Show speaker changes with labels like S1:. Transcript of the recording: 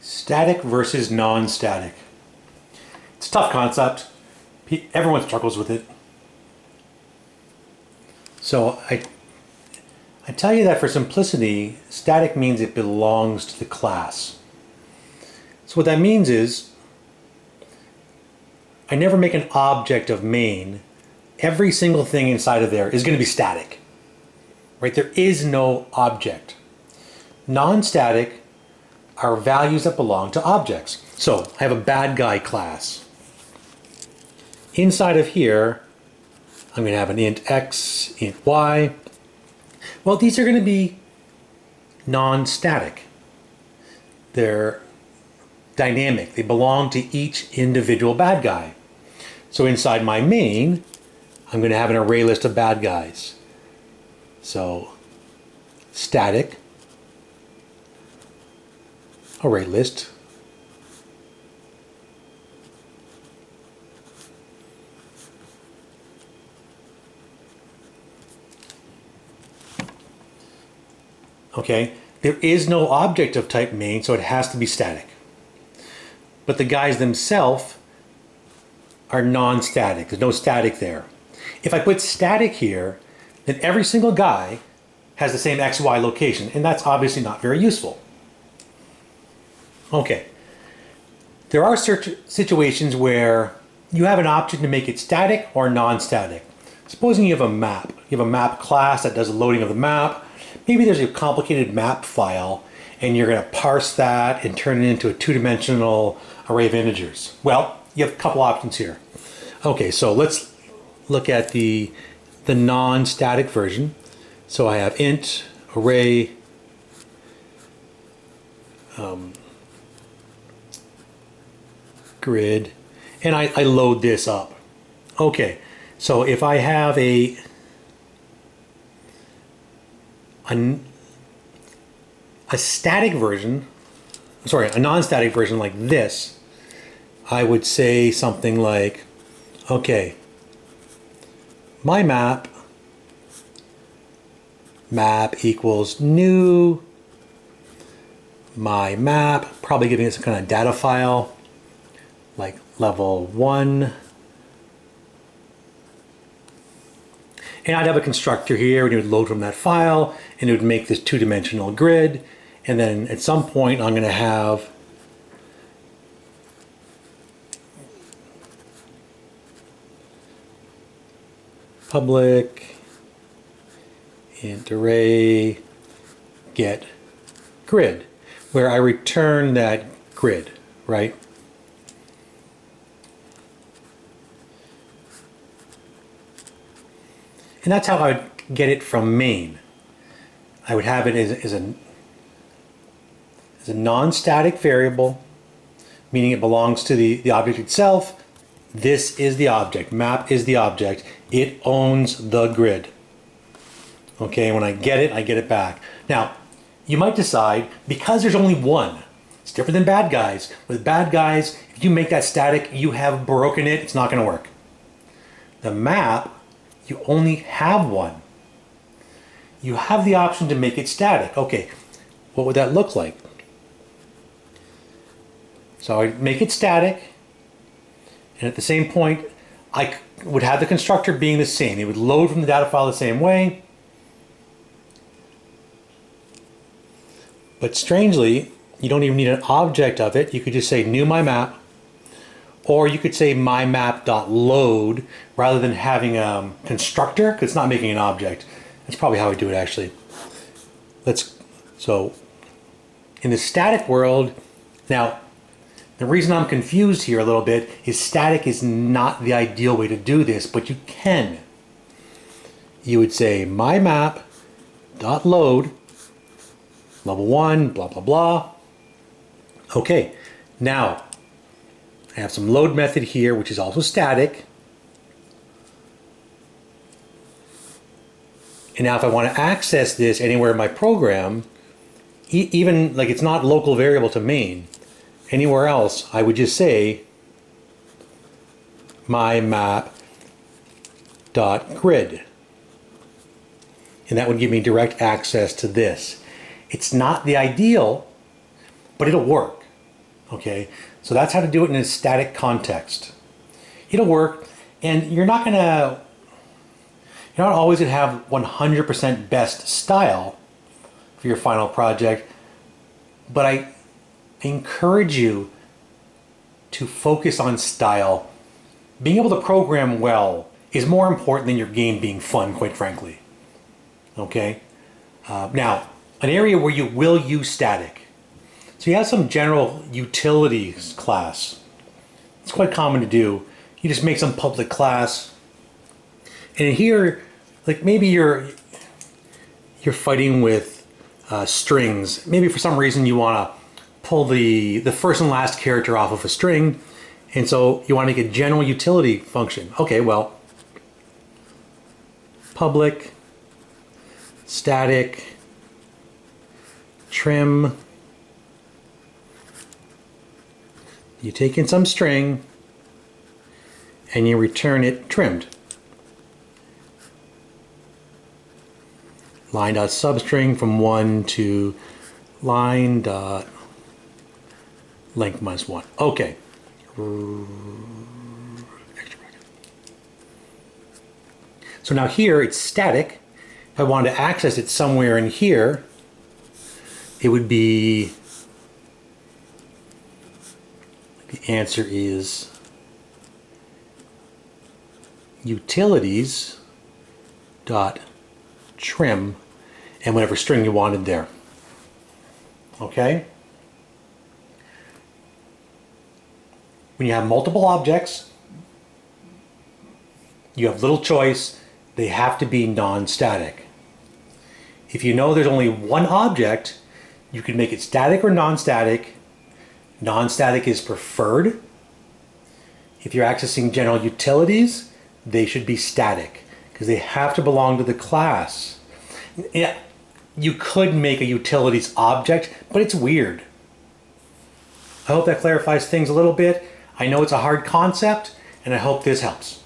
S1: Static versus non-static. It's a tough concept. Everyone struggles with it. So I tell you that for simplicity, static means it belongs to the class. So what that means is I never make an object of main. Every single thing inside of there is going to be static. Right? There is no object. Non-static are values that belong to objects. So I have a bad guy class. Inside of here, I'm going to have an int x, int y. Well, these are going to be non-static. They're dynamic. They belong to each individual bad guy. So inside my main, I'm going to have an array list of bad guys. So static array list okay, there is no object of type main, so it has to be static. But the guys themselves are non-static. There's no static there. If I put static here, then every single guy has the same XY location, and that's obviously not very useful. Okay. There are situations where you have an option to make it static or non-static. Supposing you have a map. You have a map class that does the loading of the map. Maybe there's a complicated map file, and you're going to parse that and turn it into a two-dimensional array of integers. Well, you have a couple options here. Okay, so let's look at the non-static version. So I have int array grid, and I load this up. Okay, so if I have a static version, sorry, a non-static version like this, I would say something like, okay, my map equals new my map, probably giving it some kind of data file like level 1. And I'd have a constructor here, and it would load from that file, and it would make this two-dimensional grid. And then at some point, I'm going to have public int array get grid, where I return that grid, right? And that's how I would get it from main. I would have it as a non-static variable, meaning it belongs to the object itself. This is the object. Map is the object. It owns the grid. Okay, when I get it back. Now, you might decide, because there's only one, it's different than bad guys. With bad guys, if you make that static, you have broken it. It's not going to work. The map, you only have one. You have the option to make it static. Okay, what would that look like? So I make it static, and at the same point, I would have the constructor being the same. It would load from the data file the same way. But strangely, you don't even need an object of it. You could just say new my map, or you could say my map.load rather than having a constructor, because it's not making an object. That's probably how we do it actually. So in the static world, now the reason I'm confused here a little bit is static is not the ideal way to do this, but you can. You would say my map.load level 1, blah, blah, blah. Okay, now I have some load method here, which is also static. And now if I want to access this anywhere in my program, even like it's not local variable to main, anywhere else, I would just say my map.grid. And that would give me direct access to this. It's not the ideal, but it'll work. Okay, so that's how to do it in a static context. It'll work, and you're not always gonna have 100% best style for your final project, but I encourage you to focus on style. Being able to program well is more important than your game being fun, quite frankly. Okay? Now, an area where you will use static. So you have some general utilities class. It's quite common to do. You just make some public class. And here, like maybe you're fighting with strings. Maybe for some reason you want to pull the first and last character off of a string, and so you want to make a general utility function. Okay, well, public static trim. You take in some string and you return it trimmed. Line dot substring from 1 to line dot length minus 1. Okay. So now here it's static. If I wanted to access it somewhere in here, it would be, the answer is utilities dot trim and whatever string you wanted there. Okay? When you have multiple objects, you have little choice. They have to be non-static. If you know there's only one object, you can make it static or non-static. Non-static is preferred. If you're accessing general utilities, they should be static because they have to belong to the class. Yeah, you could make a utilities object, but it's weird. I hope that clarifies things a little bit. I know it's a hard concept, and I hope this helps.